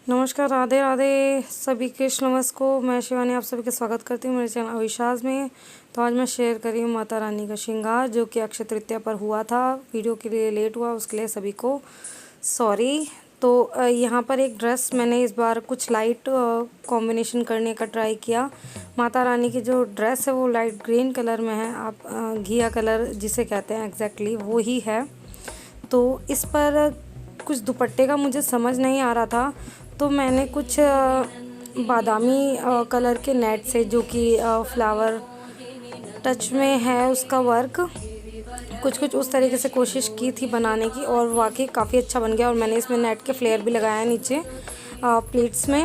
नमस्कार, राधे राधे सभी कृष्णवश को। मैं शिवानी आप सभी का स्वागत करती हूँ मेरे चैनल अविश्वास में। तो आज मैं शेयर कर रही हूँ माता रानी का श्रृंगार जो कि अक्षय तृतीया पर हुआ था। वीडियो के लिए लेट हुआ, उसके लिए सभी को सॉरी। तो यहाँ पर एक ड्रेस मैंने इस बार कुछ लाइट कॉम्बिनेशन करने का ट्राई किया। माता रानी की जो ड्रेस है वो लाइट ग्रीन कलर में है, आप घिया कलर जिसे कहते हैं एग्जैक्टली वो ही है। तो इस पर कुछ दुपट्टे का मुझे समझ नहीं आ रहा था, तो मैंने कुछ बादामी कलर के नेट से, जो कि फ्लावर टच में है उसका वर्क, कुछ उस तरीके से कोशिश की थी बनाने की और वाकई काफ़ी अच्छा बन गया। और मैंने इसमें नेट के फ्लेयर भी लगाया नीचे प्लीट्स में।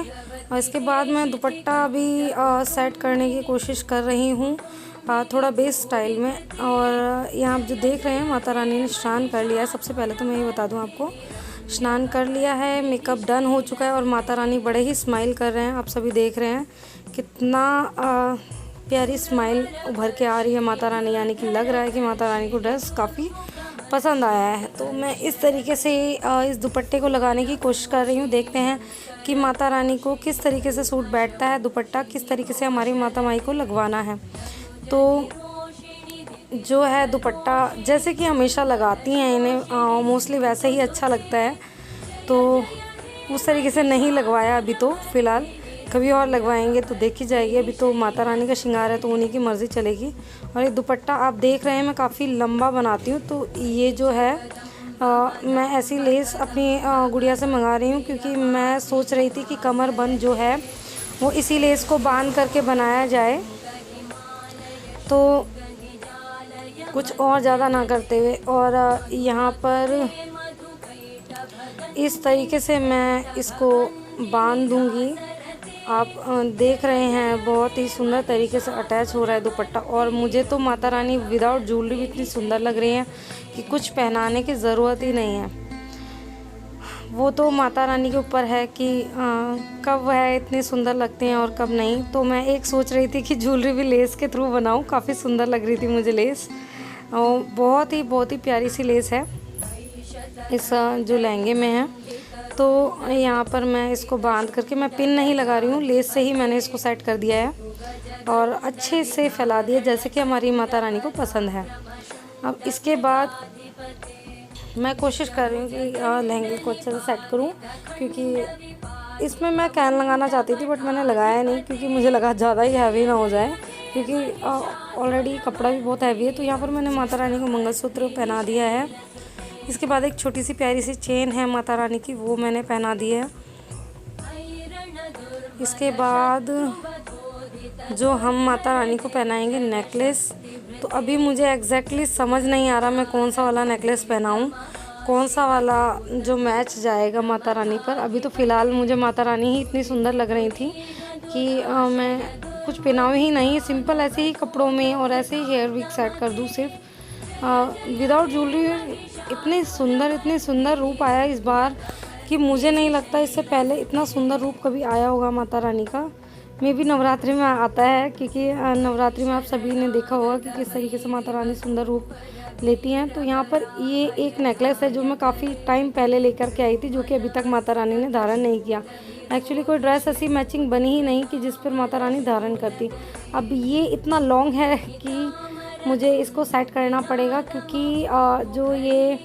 और इसके बाद मैं दुपट्टा भी सेट करने की कोशिश कर रही हूँ थोड़ा बेस स्टाइल में। और यहाँ आप जो देख रहे हैं माता रानी ने स्नान कर लिया है। सबसे पहले तो मैं ये बता दूँ आपको, स्नान कर लिया है, मेकअप डन हो चुका है और माता रानी बड़े ही स्माइल कर रहे हैं। आप सभी देख रहे हैं कितना प्यारी स्माइल उभर के आ रही है माता रानी, यानी कि लग रहा है कि माता रानी को ड्रेस काफ़ी पसंद आया है। तो मैं इस तरीके से इस दुपट्टे को लगाने की कोशिश कर रही हूँ। देखते हैं कि माता रानी को किस तरीके से सूट बैठता है, दुपट्टा किस तरीके से हमारी माता माई को लगवाना है। तो जो है दुपट्टा जैसे कि हमेशा लगाती हैं इन्हें मोस्टली वैसे ही अच्छा लगता है, तो उस तरीके से नहीं लगवाया अभी। तो फ़िलहाल कभी और लगवाएंगे तो देखी जाएगी। अभी तो माता रानी का श्रृंगार है तो उन्हीं की मर्ज़ी चलेगी। और ये दुपट्टा आप देख रहे हैं मैं काफ़ी लंबा बनाती हूँ, तो ये जो है मैं ऐसी लेस अपनी गुड़िया से मंगा रही हूँ, क्योंकि मैं सोच रही थी कि कमर बंद जो है वो इसी लेस को बांध करके बनाया जाए, तो कुछ और ज़्यादा ना करते हुए। और यहाँ पर इस तरीके से मैं इसको बांध दूँगी। आप देख रहे हैं बहुत ही सुंदर तरीके से अटैच हो रहा है दुपट्टा। और मुझे तो माता रानी विदाउट ज्वेलरी भी इतनी सुंदर लग रही है कि कुछ पहनाने की ज़रूरत ही नहीं है। वो तो माता रानी के ऊपर है कि कब वह इतने सुंदर लगते हैं और कब नहीं। तो मैं एक सोच रही थी कि ज्वेलरी भी लेस के थ्रू बनाऊं, काफ़ी सुंदर लग रही थी मुझे लेस। बहुत ही प्यारी सी लेस है इस जो लहंगे में है। तो यहाँ पर मैं इसको बांध करके, मैं पिन नहीं लगा रही हूँ, लेस से ही मैंने इसको सेट कर दिया है और अच्छे से फैला दिया जैसे कि हमारी माता रानी को पसंद है। अब इसके बाद मैं कोशिश कर रही हूँ कि लहंगे को अच्छे से सेट करूँ, क्योंकि इसमें मैं कैन लगाना चाहती थी बट मैंने लगाया नहीं, क्योंकि मुझे लगा ज़्यादा ही हैवी ना हो जाए, क्योंकि ऑलरेडी कपड़ा भी बहुत हैवी है। तो यहाँ पर मैंने माता रानी को मंगलसूत्र पहना दिया है। इसके बाद एक छोटी सी प्यारी सी चेन है माता रानी की, वो मैंने पहना दी है। इसके बाद जो हम माता रानी को पहनाएंगे नेकलेस, तो अभी मुझे एग्जैक्टली समझ नहीं आ रहा मैं कौन सा वाला नेकलेस पहनाऊँ, कौन सा वाला जो मैच जाएगा माता रानी पर। अभी तो फ़िलहाल मुझे माता रानी ही इतनी सुंदर लग रही थी कि मैं कुछ पहनाऊँ ही नहीं, सिंपल ऐसे ही कपड़ों में और ऐसे ही हेयर विग सेट कर दूँ सिर्फ विदाउट ज्वेलरी। इतनी सुंदर रूप आया इस बार कि मुझे नहीं लगता इससे पहले इतना सुंदर रूप कभी आया होगा माता रानी का। मे भी नवरात्रि में आता है, क्योंकि नवरात्रि में आप सभी ने देखा होगा कि किस तरीके से माता रानी सुंदर रूप लेती हैं। तो यहाँ पर ये एक नेकलेस है जो मैं काफ़ी टाइम पहले लेकर के आई थी, जो कि अभी तक माता रानी ने धारण नहीं किया। एक्चुअली कोई ड्रेस ऐसी मैचिंग बनी ही नहीं कि जिस पर माता रानी धारण करती। अब ये इतना लॉन्ग है कि मुझे इसको सेट करना पड़ेगा, क्योंकि जो ये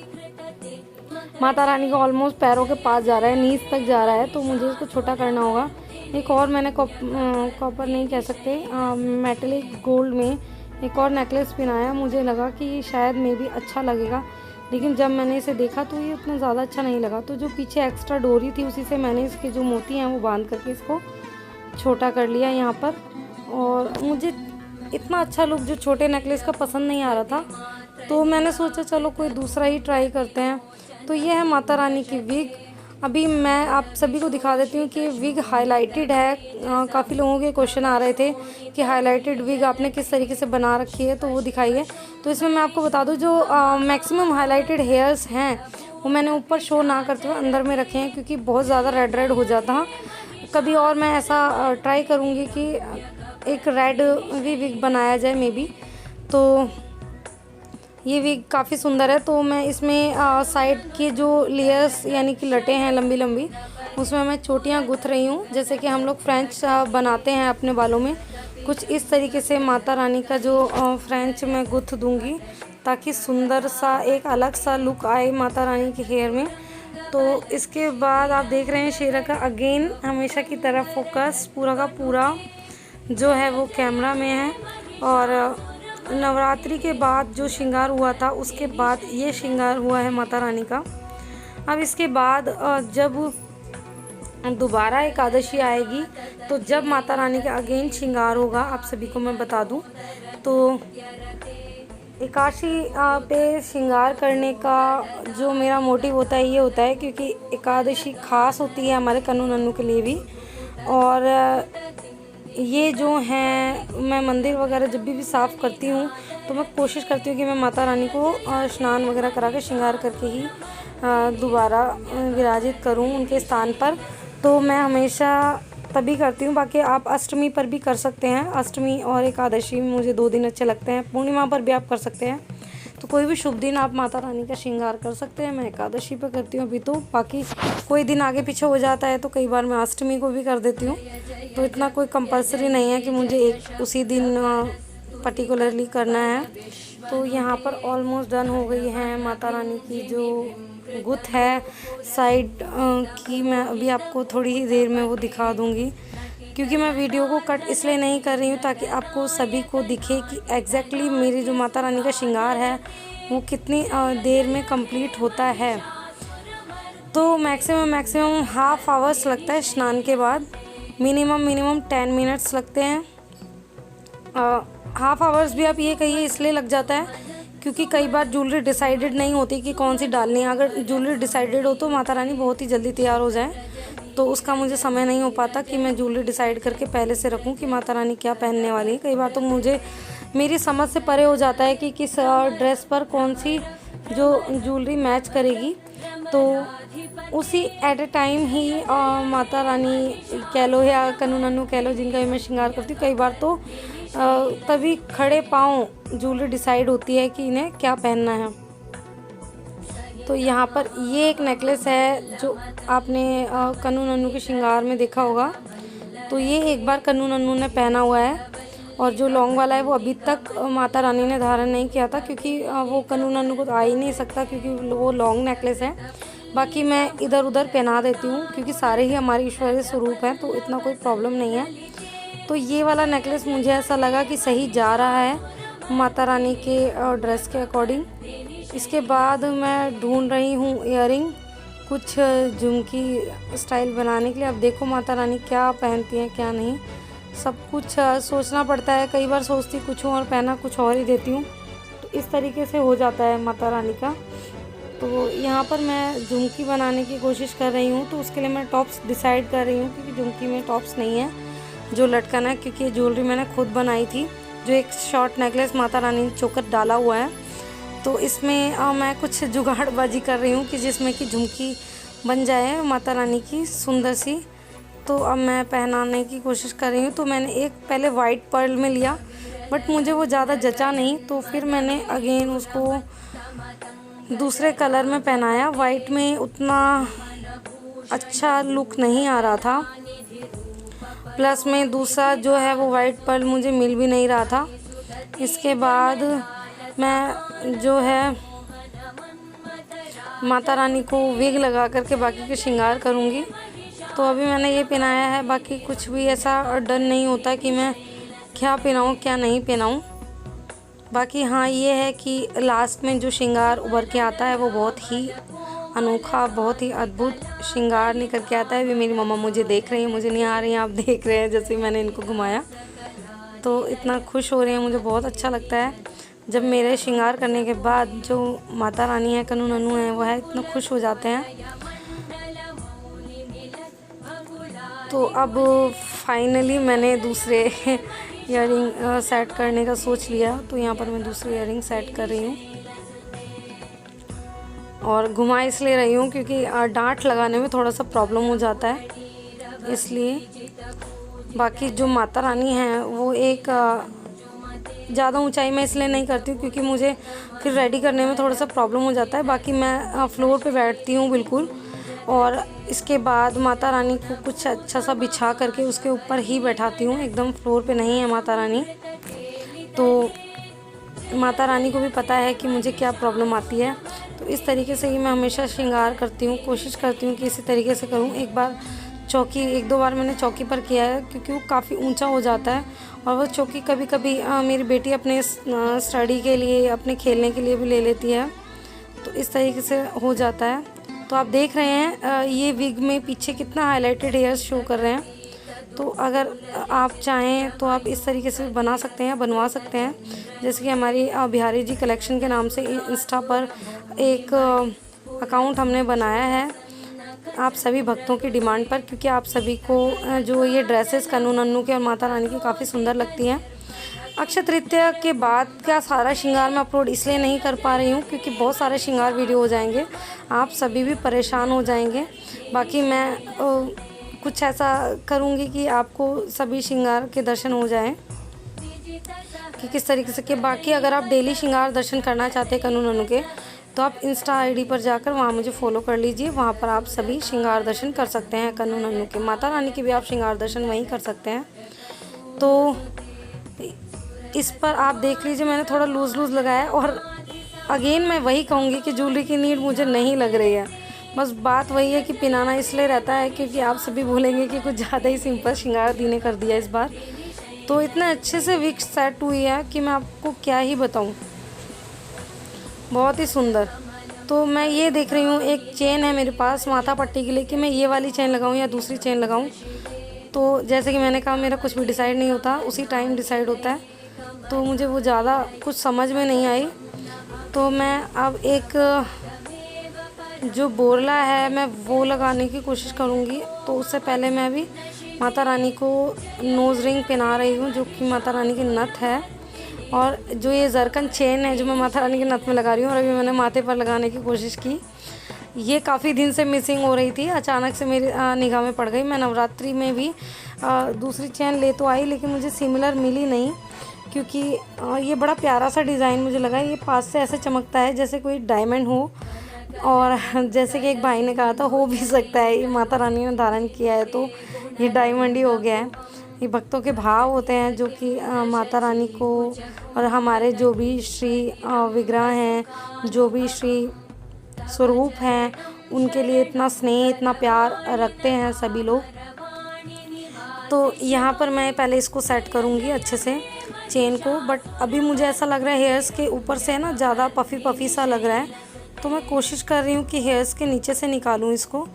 माता रानी को ऑलमोस्ट पैरों के पास जा रहा है, नीज तक जा रहा है, तो मुझे इसको छोटा करना होगा। एक और मैंने कॉपर नहीं कह सकते, मेटेलिक गोल्ड में एक और नेकलेस पहनाया। मुझे लगा कि शायद मे भी अच्छा लगेगा, लेकिन जब मैंने इसे देखा तो ये उतना ज़्यादा अच्छा नहीं लगा। तो जो पीछे एक्स्ट्रा डोरी थी उसी से मैंने इसके जो मोती हैं वो बांध करके इसको छोटा कर लिया यहाँ पर। और मुझे इतना अच्छा लुक जो छोटे नेकलेस का पसंद नहीं आ रहा था, तो मैंने सोचा चलो कोई दूसरा ही ट्राई करते हैं। तो ये है माता रानी की विग। अभी मैं आप सभी को दिखा देती हूँ कि विग हाइलाइटेड है। काफ़ी लोगों के क्वेश्चन आ रहे थे कि हाइलाइटेड विग आपने किस तरीके से बना रखी है, तो वो दिखाइए। तो इसमें मैं आपको बता दूँ जो मैक्सिमम हाइलाइटेड हेयर्स हैं वो मैंने ऊपर शो ना करते हुए अंदर में रखे हैं, क्योंकि बहुत ज़्यादा रेड हो जाता। कभी और मैं ऐसा ट्राई करूँगी कि एक रेड भी विग बनाया जाए मे बी। तो ये विग काफ़ी सुंदर है। तो मैं इसमें साइड के जो लेयर्स यानी कि लटें हैं लंबी लंबी, उसमें मैं चोटियाँ गुथ रही हूँ। जैसे कि हम लोग फ्रेंच बनाते हैं अपने बालों में, कुछ इस तरीके से माता रानी का जो फ्रेंच मैं गुथ दूँगी, ताकि सुंदर सा एक अलग सा लुक आए माता रानी के हेयर में। तो इसके बाद आप देख रहे हैं शेरा का अगेन हमेशा की तरह फोकस पूरा का पूरा जो है वो कैमरा में है। और नवरात्रि के बाद जो श्रृंगार हुआ था उसके बाद ये श्रृंगार हुआ है माता रानी का। अब इसके बाद जब दोबारा एकादशी आएगी तो जब माता रानी का अगेन श्रृंगार होगा, आप सभी को मैं बता दूं तो एकादशी पे श्रृंगार करने का जो मेरा मोटिव होता है ये होता है क्योंकि एकादशी खास होती है हमारे कन्नू नन्नू के लिए भी। और ये जो हैं मैं मंदिर वगैरह जब भी साफ़ करती हूँ तो मैं कोशिश करती हूँ कि मैं माता रानी को स्नान वगैरह करा के श्रृंगार करके ही दोबारा विराजित करूँ उनके स्थान पर। तो मैं हमेशा तभी करती हूँ। बाकी आप अष्टमी पर भी कर सकते हैं, अष्टमी और एकादशी में मुझे 2 दिन अच्छे लगते हैं। पूर्णिमा पर भी आप कर सकते हैं, तो कोई भी शुभ दिन आप माता रानी का श्रृंगार कर सकते हैं। मैं एकादशी पर करती हूँ अभी, तो बाकी कोई दिन आगे पीछे हो जाता है तो कई बार मैं अष्टमी को भी कर देती हूँ। तो इतना कोई कंपल्सरी नहीं है कि मुझे एक उसी दिन पर्टिकुलरली करना है। तो यहाँ पर ऑलमोस्ट डन हो गई है माता रानी की जो गुथ है साइड की। मैं अभी आपको थोड़ी ही देर में वो दिखा दूँगी, क्योंकि मैं वीडियो को कट इसलिए नहीं कर रही हूँ ताकि आपको सभी को दिखे कि एग्जैक्टली मेरी जो माता रानी का श्रृंगार है वो कितनी देर में कंप्लीट होता है। तो मैक्सिमम हाफ आवर्स लगता है स्नान के बाद, मिनिमम 10 मिनट्स लगते हैं। हाफ आवर्स भी आप ये कहिए इसलिए लग जाता है क्योंकि कई बार ज्वेलरी डिसाइडेड नहीं होती कि कौन सी डालनी है। अगर ज्वेलरी डिसाइडेड हो तो माता रानी बहुत ही जल्दी तैयार हो जाए, तो उसका मुझे समय नहीं हो पाता कि मैं ज्वेलरी डिसाइड करके पहले से रखूं कि माता रानी क्या पहनने वाली है। कई बार तो मुझे मेरी समझ से परे हो जाता है कि किस ड्रेस पर कौन सी जो ज्वेलरी मैच करेगी। तो उसी एट ए टाइम ही माता रानी कह लो या कन्नू नन्नू कह लो, जिनका मैं श्रृंगार करती हूँ, कई बार तो तभी खड़े पाँव ज्वेलरी डिसाइड होती है कि इन्हें क्या पहनना है। तो यहाँ पर ये एक नेकलेस है जो आपने कन्नू नन्नू के श्रृंगार में देखा होगा। तो ये एक बार कन्नू नन्नू ने पहना हुआ है, और जो लॉन्ग वाला है वो अभी तक माता रानी ने धारण नहीं किया था क्योंकि वो कन्नू नन्नू को तो आ ही नहीं सकता क्योंकि वो लॉन्ग नेकलेस है। बाकी मैं इधर उधर पहना देती हूँ क्योंकि सारे ही हमारे ईश्वरीय स्वरूप हैं, तो इतना कोई प्रॉब्लम नहीं है। तो ये वाला नेकलेस मुझे ऐसा लगा कि सही जा रहा है माता रानी के ड्रेस के अकॉर्डिंग। इसके बाद मैं ढूंढ रही हूँ इयररिंग, कुछ झुमकी स्टाइल बनाने के लिए। अब देखो माता रानी क्या पहनती हैं क्या नहीं, सब कुछ सोचना पड़ता है। कई बार सोचती कुछ हूँ और पहना कुछ और ही देती हूँ, तो इस तरीके से हो जाता है माता रानी का। तो यहाँ पर मैं झुमकी बनाने की कोशिश कर रही हूँ, तो उसके लिए मैं टॉप्स डिसाइड कर रही हूँ क्योंकि झुमकी में टॉप्स नहीं है जो लटकन है, क्योंकि ये ज्वेलरी मैंने खुद बनाई थी। जो एक शॉर्ट नेकलेस माता रानी ने चोकर डाला हुआ है, तो इसमें मैं कुछ जुगाड़बाजी कर रही हूँ कि जिसमें कि झुमकी बन जाए माता रानी की सुंदर सी। तो अब मैं पहनाने की कोशिश कर रही हूँ। तो मैंने एक पहले वाइट पर्ल में लिया, बट मुझे वो ज़्यादा जचा नहीं, तो फिर मैंने अगेन उसको दूसरे कलर में पहनाया। वाइट में उतना अच्छा लुक नहीं आ रहा था, प्लस में दूसरा जो है वो वाइट पर्ल मुझे मिल भी नहीं रहा था। इसके बाद मैं जो है माता रानी को विग लगा करके बाकी के श्रृंगार करूँगी। तो अभी मैंने ये पहनाया है, बाकी कुछ भी ऐसा डन नहीं होता कि मैं क्या पहनाऊँ क्या नहीं पहनाऊँ। बाकी हाँ ये है कि लास्ट में जो श्रृंगार उभर के आता है वो बहुत ही अनोखा, बहुत ही अद्भुत श्रृंगार निकल के आता है। अभी मेरी मम्मा मुझे देख रही है, मुझे नहीं आ रही है, आप देख रहे हैं जैसे मैंने इनको घुमाया, तो इतना खुश हो रहे हैं। मुझे बहुत अच्छा लगता है जब मेरे श्रृंगार करने के बाद जो माता रानी है कन्नू नन्नू है वो है इतना खुश हो जाते हैं। तो अब फाइनली मैंने दूसरे इयररिंग सेट करने का सोच लिया, तो यहाँ पर मैं दूसरी इयररिंग सेट कर रही हूँ और घुमा इसलिए रही हूँ क्योंकि डांट लगाने में थोड़ा सा प्रॉब्लम हो जाता है, इसलिए। बाकी जो माता रानी हैं वो एक ज़्यादा ऊंचाई में इसलिए नहीं करती हूँ क्योंकि मुझे फिर रेडी करने में थोड़ा सा प्रॉब्लम हो जाता है। बाकी मैं फ्लोर पे बैठती हूँ बिल्कुल, और इसके बाद माता रानी को कुछ अच्छा सा बिछा करके उसके ऊपर ही बैठाती हूँ, एकदम फ्लोर पे नहीं है माता रानी। तो माता रानी को भी पता है कि मुझे क्या प्रॉब्लम आती है, तो इस तरीके से ही मैं हमेशा श्रृंगार करती हूँ, कोशिश करती हूँ कि इसी तरीके से करूँ। एक दो बार मैंने चौकी पर किया है क्योंकि वो काफ़ी ऊंचा हो जाता है, और वो चौकी कभी कभी मेरी बेटी अपने स्टडी के लिए, अपने खेलने के लिए भी ले लेती है, तो इस तरीके से हो जाता है। तो आप देख रहे हैं ये विग में पीछे कितना हाईलाइटेड हेयर्स शो कर रहे हैं। तो अगर आप चाहें तो आप इस तरीके से बना सकते हैं, बनवा सकते हैं। जैसे कि हमारी बिहारी जी कलेक्शन के नाम से इंस्टा पर एक अकाउंट हमने बनाया है आप सभी भक्तों की डिमांड पर, क्योंकि आप सभी को जो ये ड्रेसेस कन्नू नन्नू के और माता रानी की काफ़ी सुंदर लगती हैं। अक्षय तृतीया के बाद का सारा श्रृंगार मैं अपलोड इसलिए नहीं कर पा रही हूँ क्योंकि बहुत सारे श्रृंगार वीडियो हो जाएंगे, आप सभी भी परेशान हो जाएंगे। बाकी मैं कुछ ऐसा करूँगी कि आपको सभी श्रृंगार के दर्शन हो जाएं कि किस तरीके से। कि बाकी अगर आप डेली श्रृंगार दर्शन करना चाहते हैं कन्नू नन्नू के, तो आप इंस्टा आईडी पर जाकर वहाँ मुझे फॉलो कर लीजिए। वहाँ पर आप सभी श्रृंगार दर्शन कर सकते हैं कन्नू नन्नू के। माता रानी के भी आप श्रृंगार दर्शन वहीं कर सकते हैं। तो इस पर आप देख लीजिए, मैंने थोड़ा लूज़ लगाया है। और अगेन मैं वही कहूँगी कि ज्वेलरी की नीड मुझे नहीं लग रही है। बस बात वही है कि पिनाना इसलिए रहता है क्योंकि आप सभी भूलेंगे कि कुछ ज़्यादा ही सिंपल श्रृंगार दी ने कर दिया इस बार। तो इतना अच्छे से विग सेट हुई है कि मैं आपको क्या ही बताऊँ, बहुत ही सुंदर। तो मैं ये देख रही हूँ, एक चेन है मेरे पास माथा पट्टी के लिए कि मैं ये वाली चेन लगाऊँ या दूसरी चेन लगाऊँ। तो जैसे कि मैंने कहा, मेरा कुछ भी डिसाइड नहीं होता, उसी टाइम डिसाइड होता है। तो मुझे वो ज़्यादा कुछ समझ में नहीं आई। तो मैं अब एक जो बोरला है मैं वो लगाने की कोशिश करूँगी। तो उससे पहले मैं अभी माता रानी को नोज़ रिंग पहना रही हूँ, जो कि माता रानी की नथ है। और जो ये जरकन चेन है जो मैं माता रानी के नथ में लगा रही हूँ, और अभी मैंने माथे पर लगाने की कोशिश की। ये काफ़ी दिन से मिसिंग हो रही थी, अचानक से मेरी निगाह में पड़ गई। मैं नवरात्रि में भी दूसरी चेन ले तो आई, लेकिन मुझे सिमिलर मिली नहीं, क्योंकि ये बड़ा प्यारा सा डिज़ाइन मुझे लगा। ये पास से ऐसे चमकता है जैसे कोई डायमंड हो, और जैसे कि एक भाई ने कहा था, हो भी सकता है ये माता रानी ने धारण किया है तो ये डायमंड ही हो गया है। ये भक्तों के भाव होते हैं जो कि माता रानी को और हमारे जो भी श्री विग्रह हैं, जो भी श्री स्वरूप हैं, उनके लिए इतना स्नेह, इतना प्यार रखते हैं सभी लोग। तो यहाँ पर मैं पहले इसको सेट करूँगी अच्छे से चेन को। बट अभी मुझे ऐसा लग रहा है हेयर्स के ऊपर से ना ज़्यादा पफ़ी सा लग रहा है, तो मैं कोशिश कर रही हूँ कि हेयर्स के नीचे से निकालूँ इसको,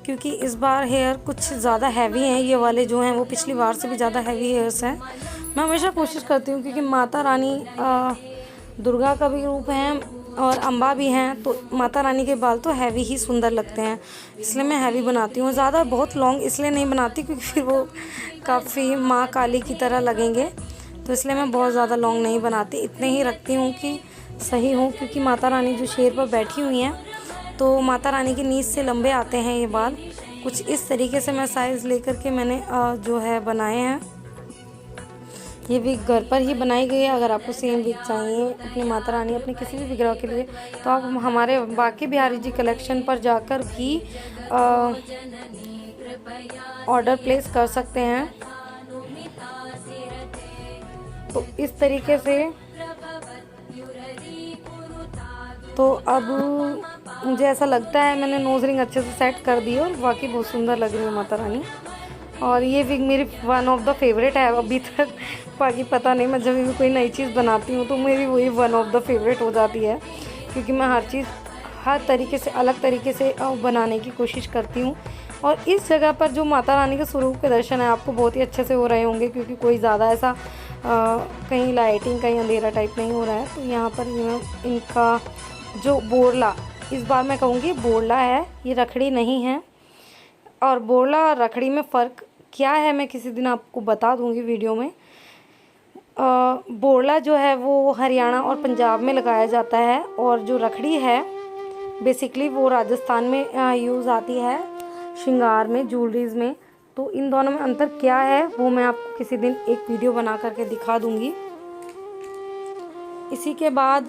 क्योंकि इस बार हेयर कुछ ज़्यादा हैवी हैं। ये वाले जो हैं वो पिछली बार से भी ज़्यादा हैवी हेयर्स हैं। मैं हमेशा कोशिश करती हूँ, क्योंकि माता रानी दुर्गा का भी रूप हैं और अम्बा भी हैं, तो माता रानी के बाल तो हैवी ही सुंदर लगते हैं, इसलिए मैं हैवी बनाती हूँ। ज़्यादा बहुत लॉन्ग इसलिए नहीं बनाती क्योंकि फिर वो काफ़ी माँ काली की तरह लगेंगे, तो इसलिए मैं बहुत ज़्यादा लॉन्ग नहीं बनाती। इतने ही रखती हूँ कि सही हो, क्योंकि माता रानी जो शेर पर बैठी हुई हैं, तो माता रानी की नींद से लंबे आते हैं ये बाल। कुछ इस तरीके से मैं साइज़ लेकर के मैंने जो है बनाए हैं। ये विग घर पर ही बनाई गई है। अगर आपको सेम विग चाहिए अपनी माता रानी, अपने किसी भी विग्रह के लिए, तो आप हमारे बाकी बिहारी जी कलेक्शन पर जाकर भी ऑर्डर प्लेस कर सकते हैं। तो इस तरीके से तो अब मुझे ऐसा लगता है मैंने नोज़ रिंग अच्छे से सेट कर दी और वाकई बहुत सुंदर लग रही है माता रानी। और ये विग मेरी वन ऑफ द फेवरेट है अभी तक। बाकी पता नहीं, मैं जब भी कोई नई चीज़ बनाती हूँ तो मेरी वही वन ऑफ द फेवरेट हो जाती है, क्योंकि मैं हर चीज़ हर तरीके से अलग तरीके से बनाने की कोशिश करती हूँ। और इस जगह पर जो माता रानी के स्वरूप के दर्शन है आपको बहुत ही अच्छे से हो रहे होंगे, क्योंकि कोई ज़्यादा ऐसा कहीं लाइटिंग कहीं अंधेरा टाइप नहीं हो रहा है। तो यहाँ पर इनका जो बोरला, इस बार मैं कहूँगी बोरला है, ये रखड़ी नहीं है। और बोरला और रखड़ी में फ़र्क क्या है मैं किसी दिन आपको बता दूँगी वीडियो में। बोरला जो है वो हरियाणा और पंजाब में लगाया जाता है, और जो रखड़ी है बेसिकली वो राजस्थान में यूज़ आती है श्रृंगार में, ज्वेलरीज़ में। तो इन दोनों में अंतर क्या है वो मैं आपको किसी दिन एक वीडियो बना करके दिखा दूँगी। इसी के बाद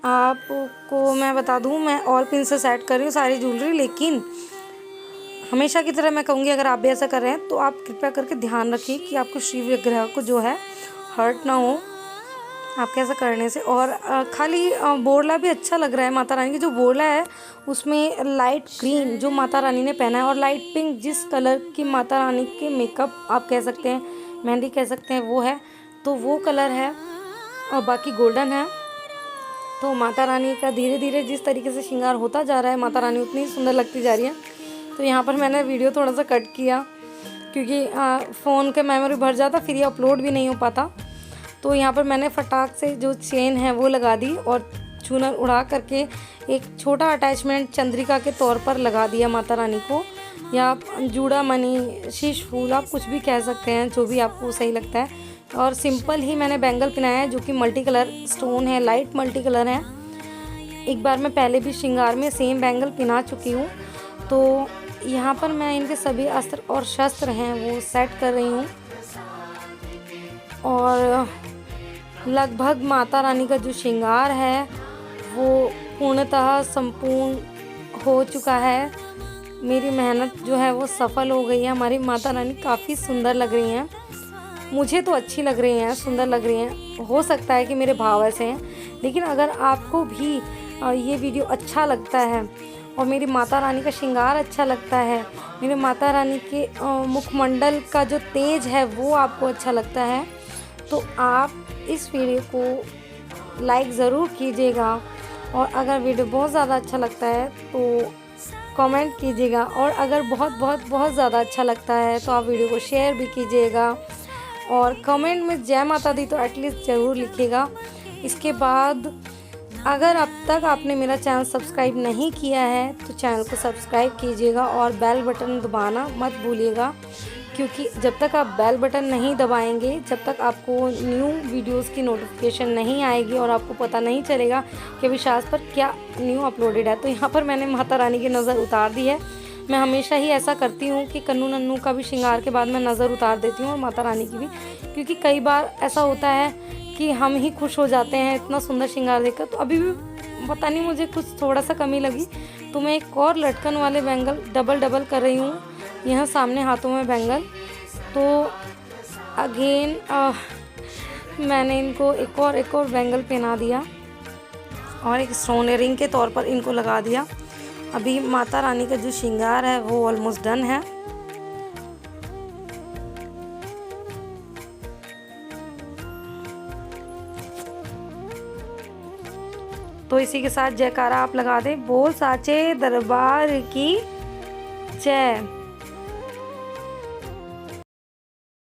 आपको मैं बता दूं, मैं ऑल पिन से सेट कर रही हूँ सारी ज्वेलरी, लेकिन हमेशा की तरह मैं कहूँगी अगर आप भी ऐसा कर रहे हैं तो आप कृपया करके ध्यान रखिए कि आपको श्री विग्रह को जो है हर्ट ना हो आपके ऐसा करने से। और खाली बोरला भी अच्छा लग रहा है। माता रानी की जो बोरला है उसमें लाइट ग्रीन जो माता रानी ने पहना है और लाइट पिंक जिस कलर की माता रानी के मेकअप आप कह सकते हैं, मेहंदी कह सकते हैं, वो है, तो वो कलर है और बाकी गोल्डन है। तो माता रानी का धीरे धीरे जिस तरीके से श्रृंगार होता जा रहा है, माता रानी उतनी सुंदर लगती जा रही है। तो यहाँ पर मैंने वीडियो थोड़ा सा कट किया क्योंकि फ़ोन के मेमोरी भर जाता, फिर ये अपलोड भी नहीं हो पाता। तो यहाँ पर मैंने फटाक से जो चेन है वो लगा दी और चूनर उड़ा करके एक छोटा अटैचमेंट चंद्रिका के तौर पर लगा दिया माता रानी को, या जूड़ा मनी, शीश फूल, आप कुछ भी कह सकते हैं, जो भी आपको सही लगता है। और सिंपल ही मैंने बैंगल पहनाया है जो कि मल्टी कलर स्टोन है, लाइट मल्टी कलर है। एक बार मैं पहले भी श्रृंगार में सेम बैंगल पहना चुकी हूँ। तो यहाँ पर मैं इनके सभी अस्त्र और शस्त्र हैं वो सेट कर रही हूँ और लगभग माता रानी का जो श्रृंगार है वो पूर्णतः संपूर्ण हो चुका है। मेरी मेहनत जो है वो सफल हो गई है। हमारी माता रानी काफ़ी सुंदर लग रही हैं, मुझे तो अच्छी लग रही हैं, सुंदर लग रही हैं। हो सकता है कि मेरे भाव ऐसे हैं, लेकिन अगर आपको भी ये वीडियो अच्छा लगता है और मेरी माता रानी का श्रृंगार अच्छा लगता है, मेरे माता रानी के मुखमंडल का जो तेज है वो आपको अच्छा लगता है, तो आप इस वीडियो को लाइक ज़रूर कीजिएगा। और अगर वीडियो बहुत ज़्यादा अच्छा लगता है तो कमेंट कीजिएगा, और अगर बहुत बहुत बहुत ज़्यादा अच्छा लगता है तो आप वीडियो को शेयर भी कीजिएगा और कमेंट में जय माता दी तो एटलीस्ट ज़रूर लिखिएगा। इसके बाद अगर अब तक आपने मेरा चैनल सब्सक्राइब नहीं किया है तो चैनल को सब्सक्राइब कीजिएगा और बेल बटन दबाना मत भूलिएगा, क्योंकि जब तक आप बेल बटन नहीं दबाएंगे, जब तक आपको न्यू वीडियोस की नोटिफिकेशन नहीं आएगी और आपको पता नहीं चलेगा कि विशास पर क्या न्यू अपलोडेड है। तो यहाँ पर मैंने माता रानी की नज़र उतार दी है। मैं हमेशा ही ऐसा करती हूँ कि कन्नू नन्नू का भी श्रृंगार के बाद मैं नज़र उतार देती हूँ और माता रानी की भी, क्योंकि कई बार ऐसा होता है कि हम ही खुश हो जाते हैं इतना सुंदर श्रृंगार देखकर। तो अभी भी पता नहीं मुझे कुछ थोड़ा सा कमी लगी, तो मैं एक और लटकन वाले बैंगल डबल कर रही हूँ यहाँ सामने हाथों में बैंगल। तो अगेन मैंने इनको एक और बैंगल पहना दिया और एक स्टोन इयरिंग के तौर पर इनको लगा दिया। अभी माता रानी का जो श्रृंगार है वो ऑलमोस्ट डन है। तो इसी के साथ जयकारा आप लगा दें, बोल साचे दरबार की जय।